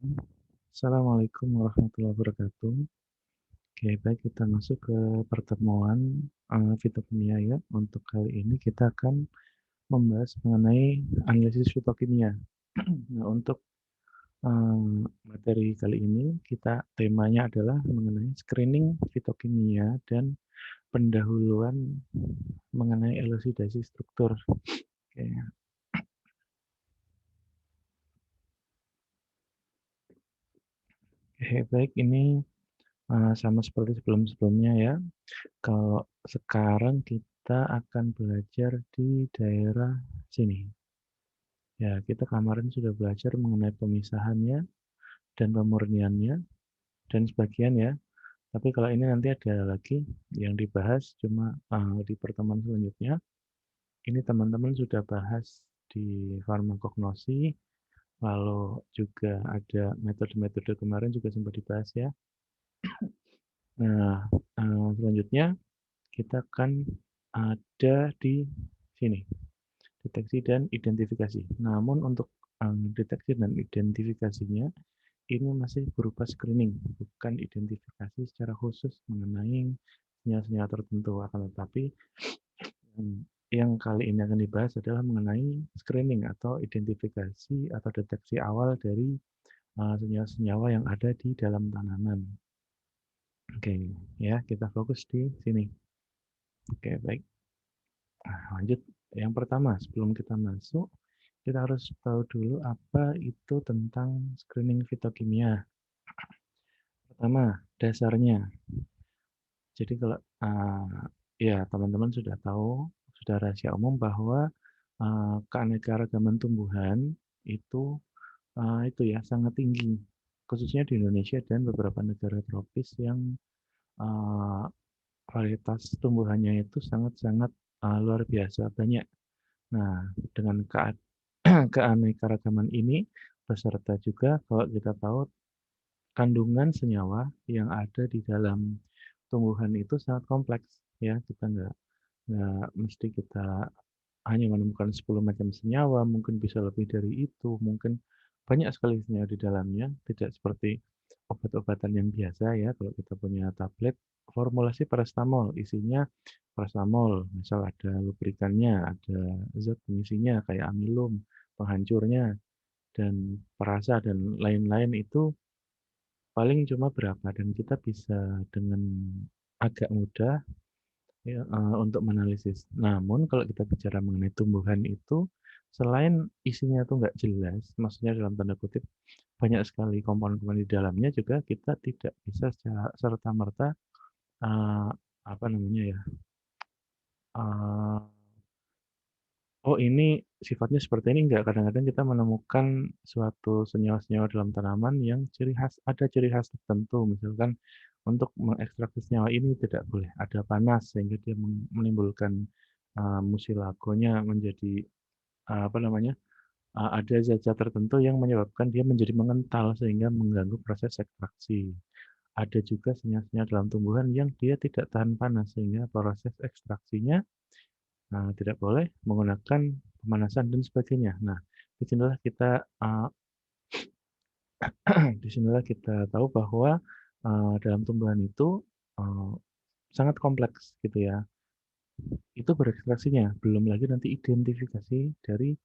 Assalamualaikum warahmatullahi wabarakatuh. Oke, baik kita masuk ke pertemuan fitokimia ya. Untuk kali ini kita akan membahas mengenai analisis fitokimia. Nah, untuk materi kali ini temanya adalah mengenai screening fitokimia dan pendahuluan mengenai elusidasi struktur. Oke, oke, baik ini sama seperti sebelum-sebelumnya ya. Kalau sekarang kita akan belajar di daerah sini. Ya, kita kemarin sudah belajar mengenai pemisahannya dan pemurniannya dan sebagian ya. Tapi kalau ini nanti ada lagi yang dibahas cuma di pertemuan selanjutnya. Ini teman-teman sudah bahas di farmakognosi, lalu juga ada metode-metode kemarin juga sempat dibahas ya. Nah, selanjutnya kita akan ada di sini. Deteksi dan identifikasi. Namun untuk deteksi dan identifikasinya ini masih berupa screening, bukan identifikasi secara khusus mengenai sinyal-sinyal tertentu. Akan tetapi yang kali ini akan dibahas adalah mengenai screening atau identifikasi atau deteksi awal dari senyawa-senyawa yang ada di dalam tanaman. Oke, ya kita fokus di sini. Oke, baik. Nah, lanjut. Yang pertama, sebelum kita masuk, kita harus tahu dulu apa itu tentang screening fitokimia. Pertama, dasarnya. Jadi kalau ya teman-teman sudah tahu, sudah rahasia umum bahwa keanekaragaman tumbuhan itu itu ya sangat tinggi, khususnya di Indonesia dan beberapa negara tropis yang uh, varietas tumbuhannya itu sangat-sangat luar biasa banyak. Nah, dengan keanekaragaman ini beserta juga kalau kita tahu kandungan senyawa yang ada di dalam tumbuhan itu sangat kompleks ya. Kita nggak mesti kita hanya menemukan 10 macam senyawa, mungkin bisa lebih dari itu, mungkin banyak sekali senyawa di dalamnya, tidak seperti obat-obatan yang biasa ya. Kalau kita punya tablet formulasi paracetamol, isinya paracetamol, misal ada lubrikannya, ada zat pengisinya kayak amilum, penghancurnya, dan perasa dan lain-lain itu paling cuma berapa dan kita bisa dengan agak mudah ya, untuk menganalisis. Namun kalau kita bicara mengenai tumbuhan itu, selain isinya tuh nggak jelas, maksudnya dalam tanda kutip banyak sekali komponen-komponen di dalamnya juga kita tidak bisa secara serta-merta uh, apa namanya ya, uh, oh ini sifatnya seperti ini enggak. Kadang-kadang kita menemukan suatu senyawa-senyawa dalam tanaman yang ada ciri khas tertentu. Misalkan untuk mengekstraksi senyawa ini tidak boleh ada panas sehingga dia menimbulkan musilagonya menjadi apa namanya? Ada zat-zat tertentu yang menyebabkan dia menjadi mengental sehingga mengganggu proses ekstraksi. Ada juga senyawa-senyawa dalam tumbuhan yang dia tidak tahan panas sehingga proses ekstraksinya tidak boleh menggunakan pemanasan dan sebagainya. Nah, disinilah kita disinilah kita tahu bahwa dalam tumbuhan itu uh, sangat kompleks gitu ya. Itu berekstraksinya, belum lagi nanti identifikasi dari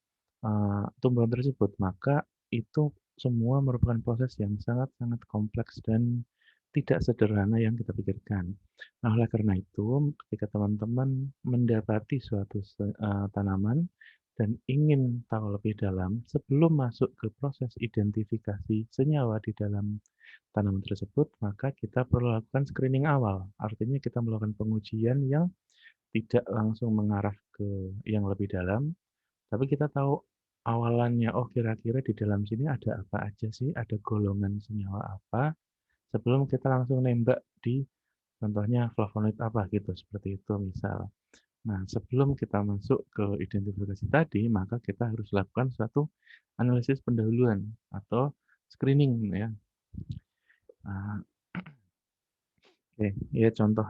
tumbuhan tersebut. Maka itu semua merupakan proses yang sangat-sangat kompleks dan tidak sederhana yang kita pikirkan. Nah, oleh karena itu, ketika teman-teman mendapati suatu tanaman dan ingin tahu lebih dalam, sebelum masuk ke proses identifikasi senyawa di dalam tanaman tersebut, maka kita perlu lakukan screening awal. Artinya kita melakukan pengujian yang tidak langsung mengarah ke yang lebih dalam, tapi kita tahu awalannya, oh kira-kira di dalam sini ada apa aja sih, ada golongan senyawa apa, sebelum kita langsung nembak di contohnya flavonoid apa gitu, seperti itu misal. Nah, sebelum kita masuk ke identifikasi tadi, maka kita harus lakukan suatu analisis pendahuluan atau screening ya. Nah, oke, ya contoh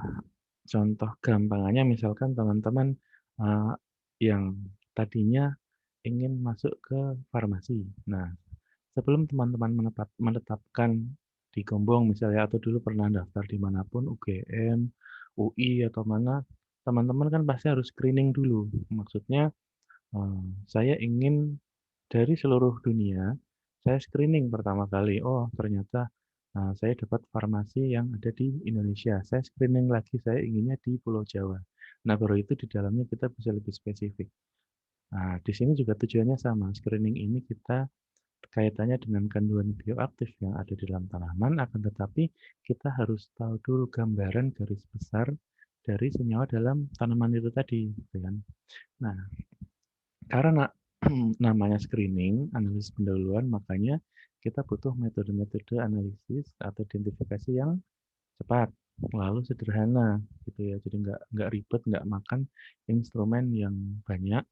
contoh gampangannya misalkan teman-teman yang tadinya ingin masuk ke farmasi. Nah, sebelum teman-teman menetapkan di Gombong misalnya atau dulu pernah daftar di manapun UGM, UI atau mana, teman-teman kan pasti harus screening dulu. Maksudnya, saya ingin dari seluruh dunia, saya screening pertama kali, oh ternyata, saya dapat farmasi yang ada di Indonesia. Saya screening lagi, saya inginnya di Pulau Jawa. Nah, baru itu di dalamnya kita bisa lebih spesifik. Nah, di sini juga tujuannya sama, screening ini kita kaitannya dengan kandungan bioaktif yang ada di dalam tanaman, akan tetapi kita harus tahu dulu gambaran garis besar dari senyawa dalam tanaman itu tadi, gitu kan. Nah, karena namanya screening, analisis pendahuluan, makanya kita butuh metode-metode analisis atau identifikasi yang cepat, lalu sederhana, gitu ya. Jadi nggak ribet, nggak makan instrumen yang banyak,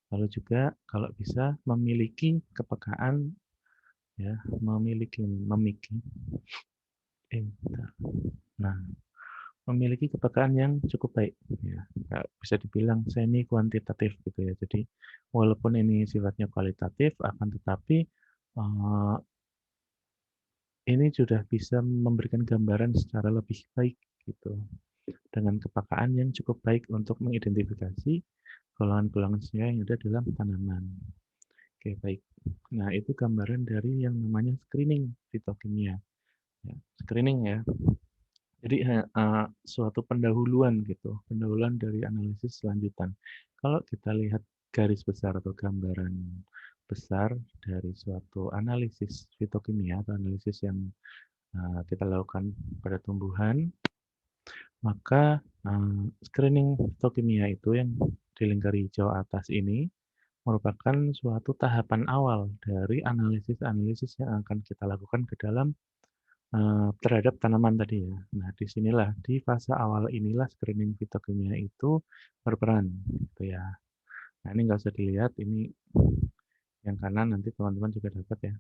lalu juga kalau bisa memiliki kepekaan ya, bentar. Nah, memiliki kepekaan yang cukup baik, ya. Bisa dibilang semi kuantitatif gitu ya. Jadi walaupun ini sifatnya kualitatif, akan tetapi ini sudah bisa memberikan gambaran secara lebih baik gitu, dengan kepekaan yang cukup baik untuk mengidentifikasi golongan-golongan senyawa yang ada dalam tanaman. Oke, baik. Nah, itu gambaran dari yang namanya screening fitokimia. Ya, screening ya. Jadi suatu pendahuluan gitu, pendahuluan dari analisis lanjutan. Kalau kita lihat garis besar atau gambaran besar dari suatu analisis fitokimia atau analisis yang kita lakukan pada tumbuhan, maka screening fitokimia itu yang di lingkar hijau atas ini merupakan suatu tahapan awal dari analisis-analisis yang akan kita lakukan ke dalam terhadap tanaman tadi ya. Nah, disinilah di fase awal inilah screening fitokimia itu berperan, gitu ya. Nah, ini nggak usah dilihat, ini yang kanan nanti teman-teman juga dapat ya.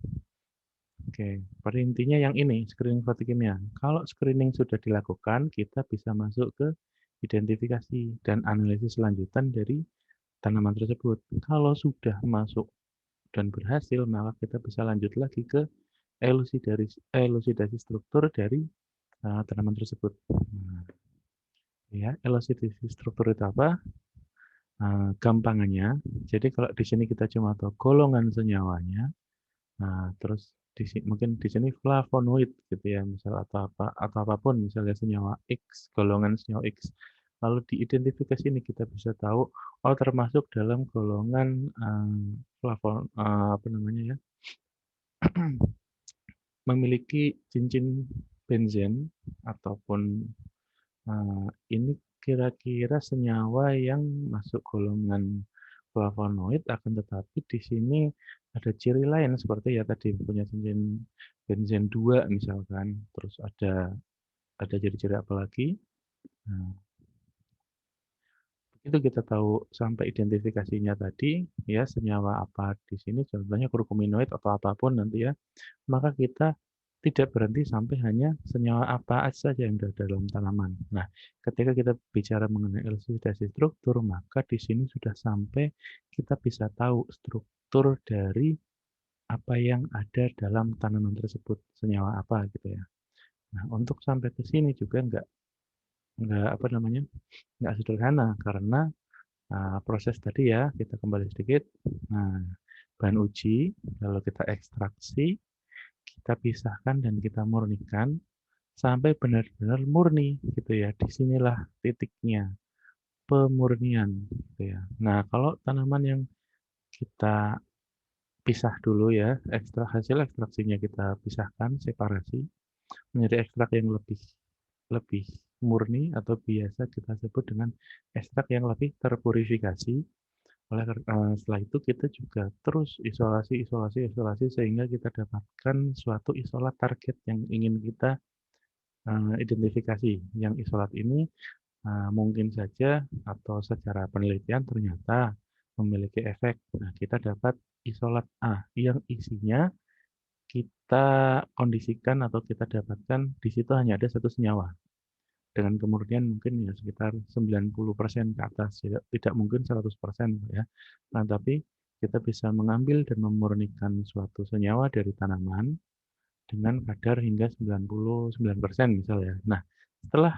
Oke, pada intinya yang ini screening fitokimia. Kalau screening sudah dilakukan, kita bisa masuk ke identifikasi dan analisis lanjutan dari tanaman tersebut. Kalau sudah masuk dan berhasil, maka kita bisa lanjut lagi ke elusidasi struktur dari tanaman tersebut. Nah, ya, elusidasi struktur itu apa? Gampangannya, jadi kalau di sini kita cuma tahu golongan senyawanya, nah terus mungkin di sini flavonoid gitu ya, misal atau apapun, misalnya senyawa X, golongan senyawa X. Lalu diidentifikasi ini kita bisa tahu, oh termasuk dalam golongan apa namanya ya, memiliki cincin benzen ataupun ini kira-kira senyawa yang masuk golongan flavonoid, akan tetapi di sini ada ciri lain seperti ya tadi punya cincin benzen 2 misalkan, terus ada ciri-ciri apa lagi. Nah, begitu kita tahu sampai identifikasinya tadi, ya senyawa apa di sini, contohnya kurkuminoid atau apapun nanti ya, maka kita tidak berhenti sampai hanya senyawa apa saja yang ada dalam tanaman. Nah, ketika kita bicara mengenai elusidasi struktur, maka di sini sudah sampai kita bisa tahu struktur dari apa yang ada dalam tanaman tersebut, senyawa apa gitu ya. Nah, untuk sampai ke sini juga nggak apa namanya, nggak sederhana karena proses tadi ya, kita kembali sedikit. Nah, bahan uji, lalu kita ekstraksi, kita pisahkan dan kita murnikan sampai benar-benar murni gitu ya. Disinilah titiknya pemurnian gitu ya. Nah, kalau tanaman yang kita pisah dulu ya, hasil ekstraksinya kita pisahkan, separasi menjadi ekstrak yang lebih lebih murni atau biasa kita sebut dengan ekstrak yang lebih terpurifikasi. Setelah itu kita juga terus isolasi, isolasi, isolasi sehingga kita dapatkan suatu isolat target yang ingin kita identifikasi. Yang isolat ini mungkin saja atau secara penelitian ternyata memiliki efek. Nah, kita dapat isolat A yang isinya kita kondisikan atau kita dapatkan di situ hanya ada satu senyawa dengan kemurnian mungkin ya sekitar 90% ke atas, tidak mungkin 100% ya. Nah, tapi kita bisa mengambil dan memurnikan suatu senyawa dari tanaman dengan kadar hingga 99% misal ya. Nah, setelah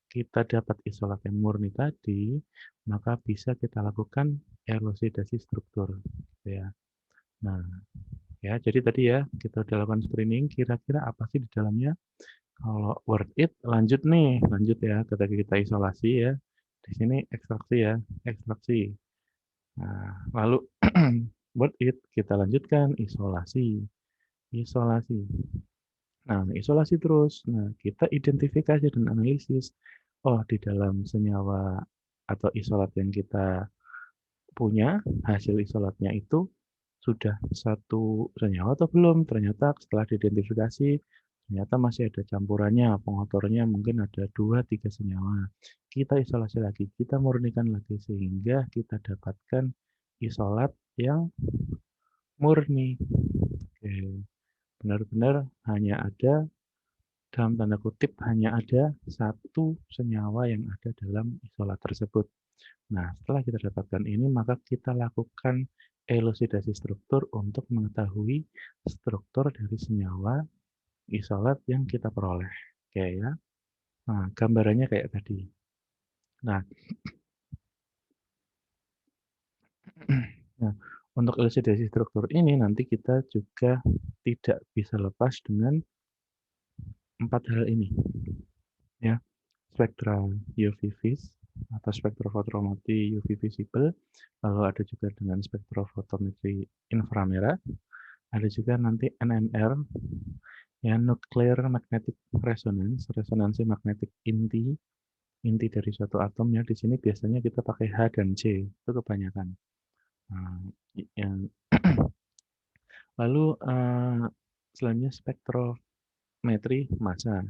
kita dapat isolat yang murni tadi, maka bisa kita lakukan elusidasi struktur, gitu ya. Nah, ya jadi tadi ya, kita udah lakukan screening, kira-kira apa sih di dalamnya? Kalau worth it, lanjut ya, ketika kita isolasi ya. Di sini ekstraksi ya, ekstraksi. Nah, lalu worth it, kita lanjutkan isolasi, isolasi. Nah, isolasi terus. Nah, kita identifikasi dan analisis. Oh, di dalam senyawa atau isolat yang kita punya, hasil isolatnya itu sudah satu senyawa atau belum. Ternyata setelah diidentifikasi, ternyata masih ada campurannya, pengotornya mungkin ada 2, 3 senyawa. Kita isolasi lagi, kita murnikan lagi sehingga kita dapatkan isolat yang murni. Oke, benar-benar hanya ada dalam tanda kutip hanya ada satu senyawa yang ada dalam isolat tersebut. Nah, setelah kita dapatkan ini, maka kita lakukan elusidasi struktur untuk mengetahui struktur dari senyawa isolat yang kita peroleh. Oke ya. Nah, gambarannya kayak tadi. Nah, nah, untuk elusidasi struktur ini nanti kita juga tidak bisa lepas dengan 4 hal ini, ya. Spektra UV vis atau spektrofotometri UV visible, lalu ada juga dengan spektrofotometri inframerah, ada juga nanti NMR, ya Nuclear Magnetic Resonance, resonansi magnetik inti, inti dari suatu atom ya. Di sini biasanya kita pakai H dan C, itu kebanyakan. Nah, yang lalu selanjutnya spektrometri massa.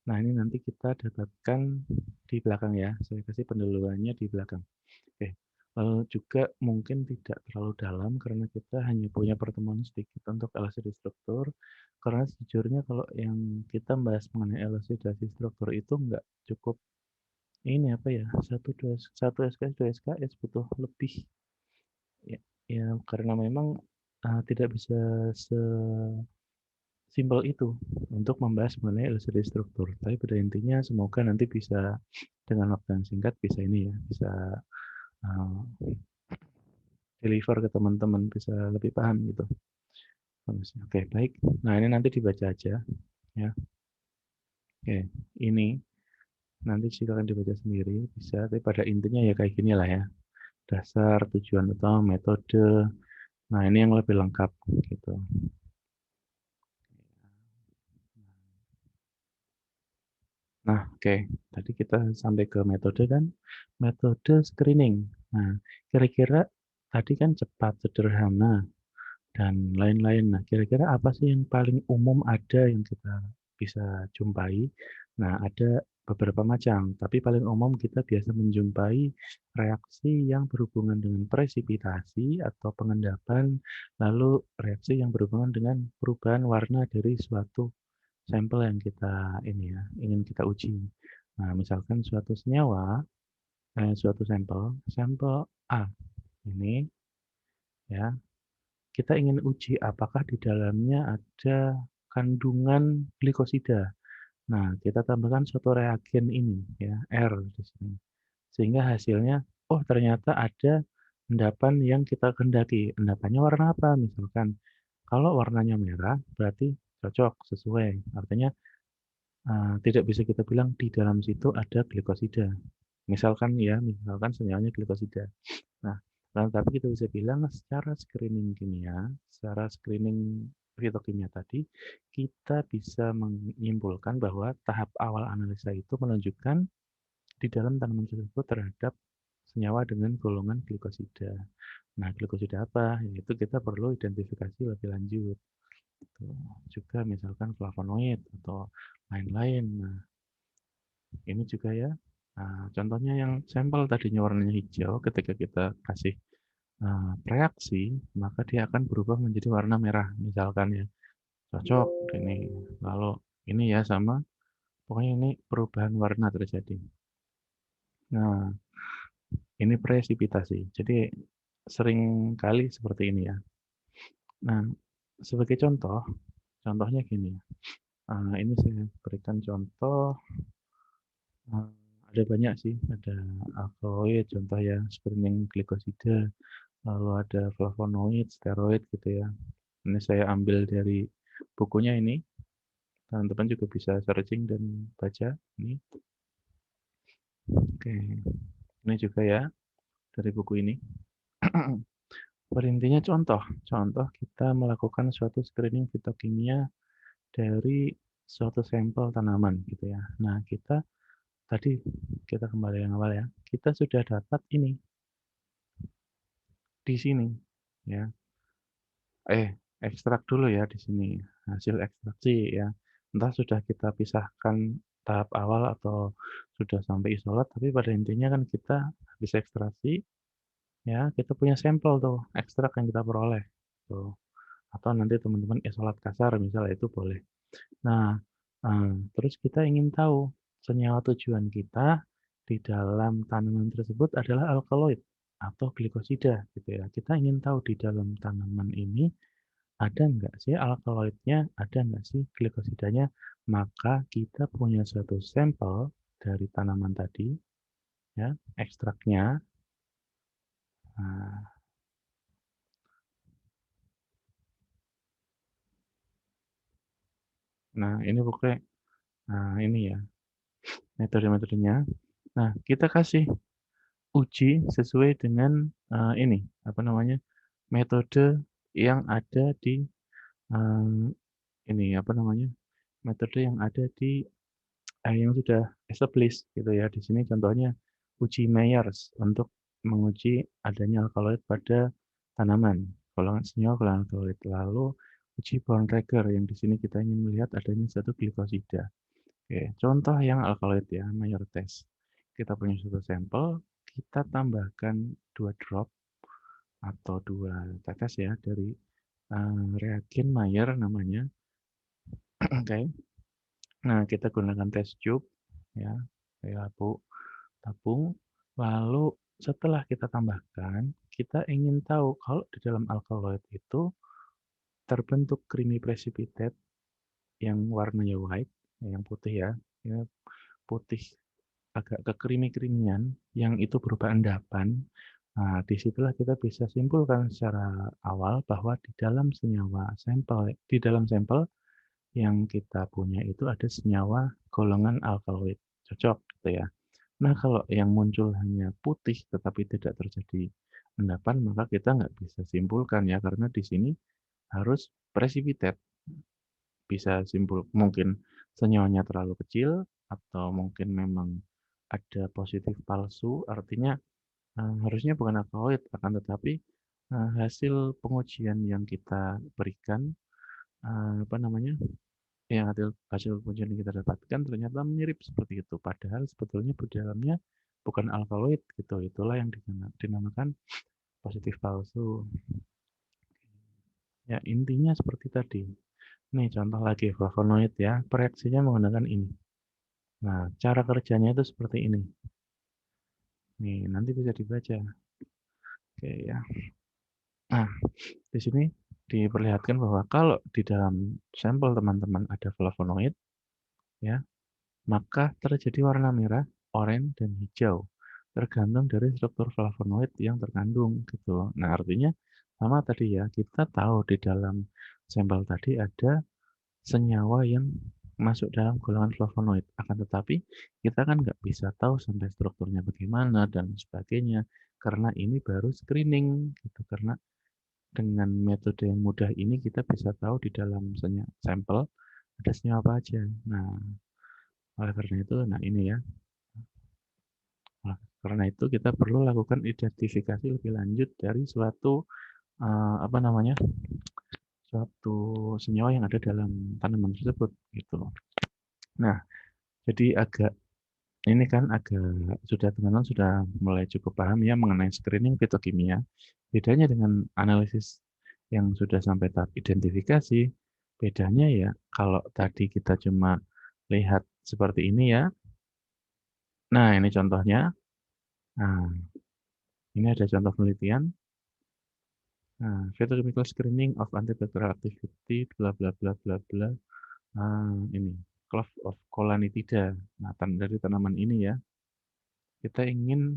Nah, ini nanti kita dapatkan di belakang ya. Saya kasih pendahuluannya di belakang. Oke. Juga mungkin tidak terlalu dalam karena kita hanya punya pertemuan sedikit untuk elusidasi struktur. Karena sejujurnya kalau yang kita bahas mengenai elusidasi struktur itu nggak cukup ini apa ya, satu SKS, 2 SKS butuh lebih. Ya, ya karena memang tidak bisa sesimpel itu untuk membahas mengenai elusidasi struktur. Tapi pada intinya semoga nanti bisa dengan waktu yang singkat bisa ini ya, bisa uh, deliver ke teman-teman bisa lebih paham gitu. Oke, baik. Nah, ini nanti dibaca aja ya. Oke, ini nanti silakan dibaca sendiri bisa, tapi pada intinya ya kayak gini lah ya. Dasar, tujuan utama, metode. Nah, ini yang lebih lengkap gitu. Nah, oke. Tadi kita sampai ke metode kan. Metode screening. Nah, kira-kira tadi kan cepat, sederhana, dan lain-lain. Nah, kira-kira apa sih yang paling umum ada yang kita bisa jumpai? Nah, ada beberapa macam, tapi paling umum kita biasa menjumpai reaksi yang berhubungan dengan presipitasi atau pengendapan, lalu reaksi yang berhubungan dengan perubahan warna dari suatu sampel yang kita ini ya, ingin kita uji. Nah, misalkan suatu senyawa, suatu sampel, sampel A ini ya, kita ingin uji apakah di dalamnya ada kandungan glikosida. Nah, kita tambahkan suatu reagen ini ya, R di sini. Sehingga hasilnya, oh ternyata ada endapan yang kita kendaki. Endapannya warna apa? Misalkan kalau warnanya merah berarti cocok, sesuai. Artinya tidak bisa kita bilang di dalam situ ada glikosida. Misalkan ya, misalkan senyawanya glikosida. Nah, tapi kita bisa bilang secara screening kimia, secara screening fitokimia tadi, kita bisa menyimpulkan bahwa tahap awal analisa itu menunjukkan di dalam tanaman tersebut terhadap senyawa dengan golongan glikosida. Nah, glikosida apa? Yaitu kita perlu identifikasi lebih lanjut. Tuh. Juga misalkan flavonoid atau lain-lain. Nah, ini juga ya. Nah, contohnya yang sampel tadinya warnanya hijau, ketika kita kasih reaksi, maka dia akan berubah menjadi warna merah. Misalkan ya, cocok ini. Lalu ini ya sama, pokoknya ini perubahan warna terjadi. Nah, ini presipitasi. Jadi sering kali seperti ini ya. Nah, sebagai contoh, contohnya gini ya, ini saya berikan contoh, eee, ada banyak sih, ada alkaloid contoh ya, screening glikosida, lalu ada flavonoid, steroid gitu ya. Ini saya ambil dari bukunya ini, teman-teman juga bisa searching dan baca ini. Oke, ini juga ya dari buku ini. Perintinya contoh, contoh kita melakukan suatu screening fitokimia dari suatu sampel tanaman gitu ya. Nah, tadi kita kembali yang awal ya, kita sudah dapat ini di sini ya. Ekstrak dulu ya di sini, hasil ekstraksi ya. Entah sudah kita pisahkan tahap awal atau sudah sampai isolat, tapi pada intinya kan kita habis ekstraksi ya, kita punya sampel tuh, ekstrak yang kita peroleh tuh. Atau nanti teman-teman isolat kasar misalnya itu boleh. Nah, terus kita ingin tahu senyawa tujuan kita di dalam tanaman tersebut adalah alkaloid atau glikosida gitu ya. Kita ingin tahu di dalam tanaman ini ada nggak sih alkaloidnya, ada nggak sih glikosidanya. Maka kita punya suatu sampel dari tanaman tadi ya, ekstraknya. Nah, ini pokoknya ini ya metode-metodenya. Nah, kita kasih uji sesuai dengan, ini, apa namanya, metode yang ada di, ini, apa namanya, metode yang ada di, yang sudah established gitu ya. Di sini contohnya uji Meyers untuk menguji adanya alkaloid pada tanaman, golongan senyawa golongan alkaloid. Lalu uji Born-Traeger yang di sini kita ingin melihat adanya satu glikosida. Oke, contoh yang alkaloid ya, Mayer test. Kita punya satu sampel, kita tambahkan 2 drop atau 2 tetes ya dari reagen Mayer namanya. Oke. Nah, kita gunakan test tube ya, kayak tabung. Lalu setelah kita tambahkan, kita ingin tahu kalau di dalam alkaloid itu terbentuk creamy precipitate yang warnanya white, yang putih ya putih agak kekrimi-krimian yang itu berupa endapan. Nah, disitulah kita bisa simpulkan secara awal bahwa di dalam sampel yang kita punya itu ada senyawa golongan alkaloid. Cocok gitu ya. Nah, kalau yang muncul hanya putih tetapi tidak terjadi endapan, maka kita nggak bisa simpulkan ya, karena di sini harus precipitate. Bisa simpul mungkin senyawanya terlalu kecil atau mungkin memang ada positif palsu, artinya harusnya bukan alkaloid, akan tetapi hasil pengujian yang kita berikan, apa namanya, yang hasil hasil pengujian yang kita dapatkan ternyata mirip seperti itu. Padahal sebetulnya di dalamnya bukan alkaloid gitu. Itulah yang dinamakan positif palsu. Ya, intinya seperti tadi. Nih contoh lagi flavonoid ya, reaksinya menggunakan ini. Nah, cara kerjanya itu seperti ini. Nih, nanti bisa dibaca. Oke ya. Nah, di sini diperlihatkan bahwa kalau di dalam sampel teman-teman ada flavonoid, ya, maka terjadi warna merah, oranye, dan hijau. Tergantung dari struktur flavonoid yang terkandung gitu. Nah, artinya sama tadi ya, kita tahu di dalam sampel tadi ada senyawa yang masuk dalam golongan flavonoid. Akan tetapi kita kan nggak bisa tahu sampai strukturnya bagaimana dan sebagainya karena ini baru screening gitu. Karena dengan metode yang mudah ini kita bisa tahu di dalam sampel ada senyawa apa aja. Nah, oleh karena itu, nah ini ya. Nah, karena itu kita perlu lakukan identifikasi lebih lanjut dari suatu apa namanya? Suatu senyawa yang ada dalam tanaman tersebut gitu. Nah, jadi ini kan teman-teman sudah mulai cukup paham ya mengenai screening fitokimia. Bedanya dengan analisis yang sudah sampai tahap identifikasi, bedanya ya kalau tadi kita cuma lihat seperti ini ya. Nah, ini contohnya. Nah, ini ada contoh penelitian. Nah, phytochemical screening of antibacterial activity bla bla bla bla bla. Ini Clove of Colanitida. Nah, dari tanaman ini ya, kita ingin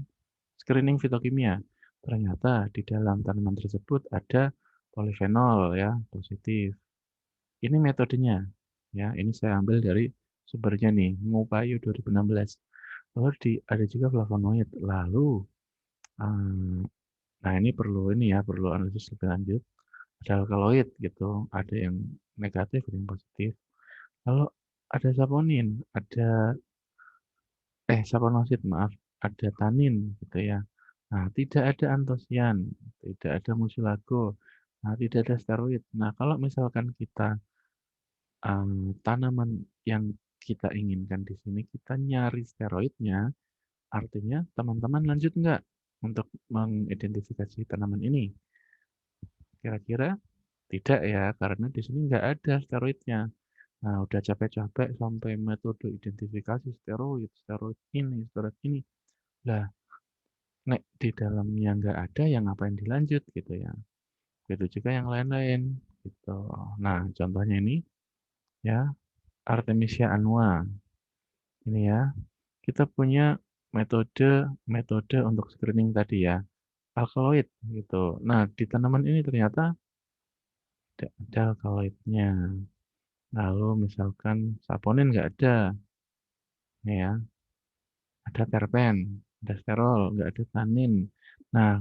screening fitokimia. Ternyata di dalam tanaman tersebut ada polifenol ya, positif. Ini metodenya. Ya, ini saya ambil dari sumbernya nih, Ngupayu 2016. Lalu ada juga flavonoid. Lalu, nah ini perlu analisis lebih lanjut. Ada alkaloid gitu, ada yang negatif, ada yang positif. Lalu ada saponin, saponosid maaf, ada tanin gitu ya. Nah, tidak ada antosian, tidak ada mucilago, nah, tidak ada steroid. Nah, kalau misalkan kita tanaman yang kita inginkan di sini kita nyari steroidnya, artinya teman-teman lanjut nggak untuk mengidentifikasi tanaman ini? Kira-kira tidak ya, karena di sini nggak ada steroidnya. Nah, udah capek-capek sampai metode identifikasi steroid, steroid ini, steroid ini. Lah, nek di dalamnya nggak ada, yang ngapain dilanjut gitu ya. Begitu juga yang lain-lain gitu. Nah, contohnya ini ya, Artemisia annua. Ini ya, kita punya metode metode untuk screening tadi ya, alkaloid gitu. Nah, di tanaman ini ternyata tidak ada alkaloidnya. Lalu misalkan saponin nggak ada, nih ya, ada terpen, ada sterol, nggak ada tanin. Nah,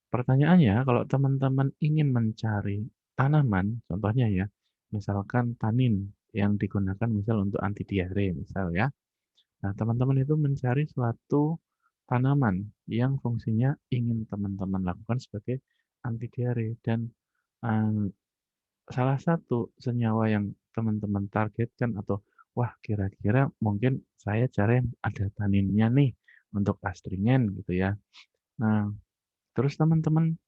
pertanyaannya, kalau teman-teman ingin mencari tanaman, contohnya ya, misalkan tanin yang digunakan misal untuk anti diare, misal ya. Nah, teman-teman itu mencari suatu tanaman yang fungsinya ingin teman-teman lakukan sebagai anti diare dan eh, salah satu senyawa yang teman-teman targetkan atau wah kira-kira mungkin saya cari yang ada taninnya nih untuk astringen gitu ya. Nah, terus teman-teman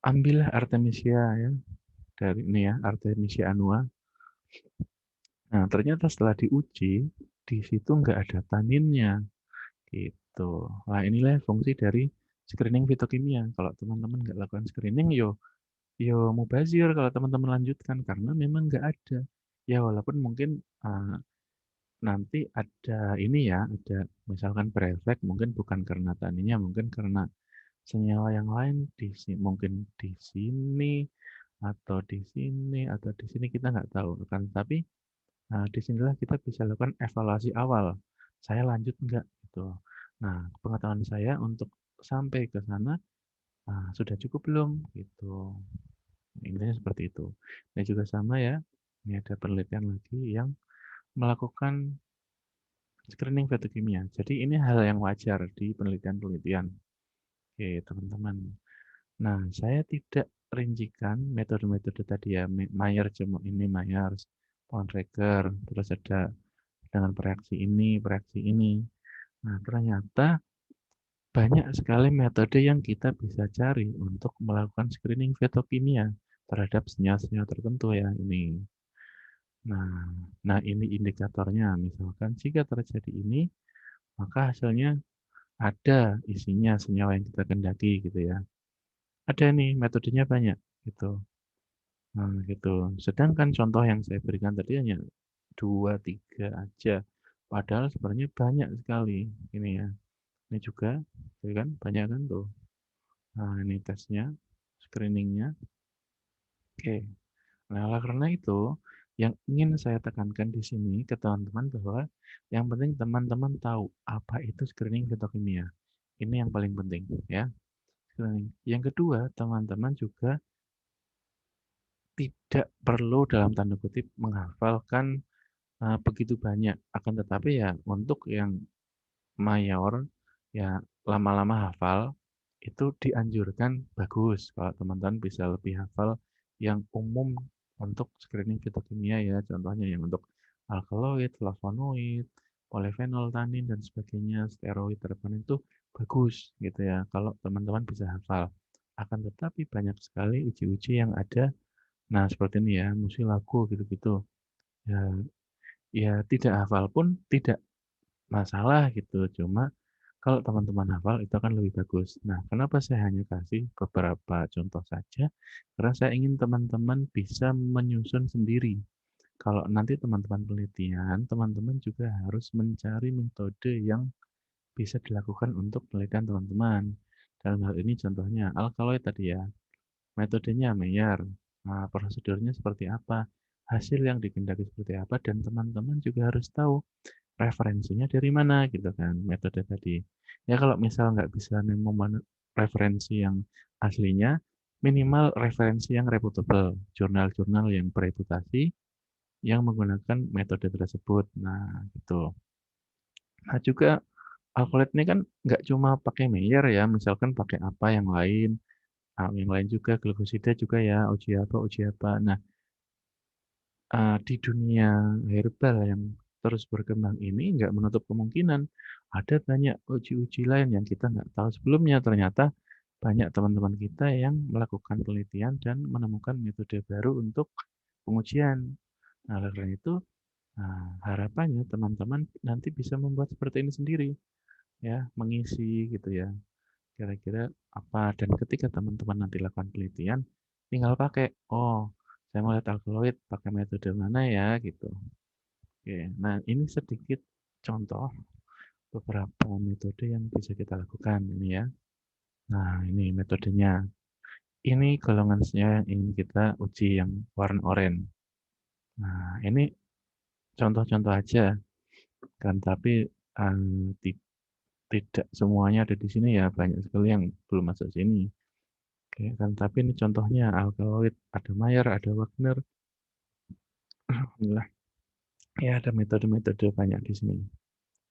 ambillah Artemisia ya dari ini ya Artemisia annua. Nah, ternyata setelah diuji di situ nggak ada taninnya gitu. Nah, inilah fungsi dari screening fitokimia. Kalau teman-teman nggak lakukan screening, yo mubazir kalau teman-teman lanjutkan karena memang nggak ada. Ya walaupun mungkin nanti ada ini ya, ada misalkan berefek mungkin bukan karena taninya, mungkin karena senyawa yang lain mungkin di sini atau di sini atau di sini kita nggak tahu kan. Tapi di sinilah kita bisa lakukan evaluasi awal. Saya lanjut nggak gitu. Nah, pengetahuan saya untuk sampai ke sana sudah cukup belum gitu. Intinya seperti itu. Dan juga sama ya, ini ada penelitian lagi yang melakukan screening fitokimia. Jadi ini hal yang wajar di penelitian-penelitian. Oke, teman-teman. Nah, saya tidak rincikan metode-metode tadi ya, Mayer cuma ini Myers, Poundtraker, terus ada dengan bereaksi ini, bereaksi ini. Nah, ternyata banyak sekali metode yang kita bisa cari untuk melakukan screening fitokimia terhadap senyawa-senyawa tertentu ya ini. Nah, nah ini indikatornya. Misalkan jika terjadi ini, maka hasilnya ada isinya senyawa yang kita kendaki gitu ya. Ada nih metodenya banyak gitu. Nah, gitu. Sedangkan contoh yang saya berikan tadi hanya 2, 3 aja. Padahal sebenarnya banyak sekali ini ya. Ini juga, ya kan? Banyak kan tuh. Nah, ini tesnya, screeningnya. Oke. Nah, oleh karena itu, yang ingin saya tekankan di sini ke teman-teman bahwa yang penting teman-teman tahu apa itu screening fitokimia. Ini yang paling penting ya. Screening. Yang kedua, teman-teman juga tidak perlu dalam tanda kutip menghafalkan begitu banyak. Akan tetapi ya untuk yang mayor ya lama-lama hafal itu dianjurkan bagus kalau teman-teman bisa lebih hafal yang umum untuk screening fitokimia ya, contohnya yang untuk alkaloid, flavonoid, polifenol, tanin dan sebagainya, steroid, terpenuhi itu bagus gitu ya kalau teman-teman bisa hafal. Akan tetapi banyak sekali uji-uji yang ada, nah seperti ini ya, mucilago gitu-gitu. Ya, ya tidak hafal pun tidak masalah gitu, cuma Kalau teman-teman hafal itu akan lebih bagus. Nah, kenapa saya hanya kasih beberapa contoh saja? Karena saya ingin teman-teman bisa menyusun sendiri. Kalau nanti teman-teman penelitian, teman-teman juga harus mencari metode yang bisa dilakukan untuk penelitian teman-teman. Dalam hal ini contohnya alkaloid tadi ya, metodenya Mayer. Nah, prosedurnya seperti apa, hasil yang dikehendaki seperti apa, dan teman-teman juga harus tahu referensinya dari mana gitu kan, metode tadi. Ya kalau misal nggak bisa nemu referensi yang aslinya, minimal referensi yang reputable, jurnal-jurnal yang bereputasi yang menggunakan metode tersebut. Nah, gitu. Nah, juga alkohol ini kan nggak cuma pakai Mayer ya, misalkan pakai apa yang lain juga glukosida juga ya, uji apa. Nah, di dunia herbal yang terus berkembang ini nggak menutup kemungkinan ada banyak uji-uji lain yang kita nggak tahu sebelumnya. Ternyata banyak teman-teman kita yang melakukan penelitian dan menemukan metode baru untuk pengujian. Nah, oleh karena itu, harapannya teman-teman nanti bisa membuat seperti ini sendiri, ya, mengisi gitu ya. Kira-kira apa, dan ketika teman-teman nanti lakukan penelitian, tinggal pakai, "Oh, saya mau lihat alkaloid, pakai metode mana ya?" Gitu. Oke, nah ini sedikit contoh beberapa metode yang bisa kita lakukan ini ya. Nah, ini metodenya. Ini golongan senyawa yang ingin kita uji yang warna oranye. Nah, ini contoh-contoh aja kan, tapi tidak semuanya ada di sini ya, banyak sekali yang belum masuk sini. Oke kan, tapi ini contohnya alkaloid, ada Mayer, ada Wagner, alhamdulillah. Ya ada metode-metode banyak di sini.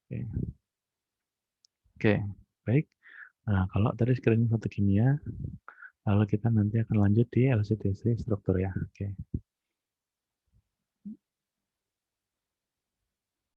Oke, oke, baik. Nah, kalau tadi screening kimia, lalu kita nanti akan lanjut di LCDC struktur ya. Oke.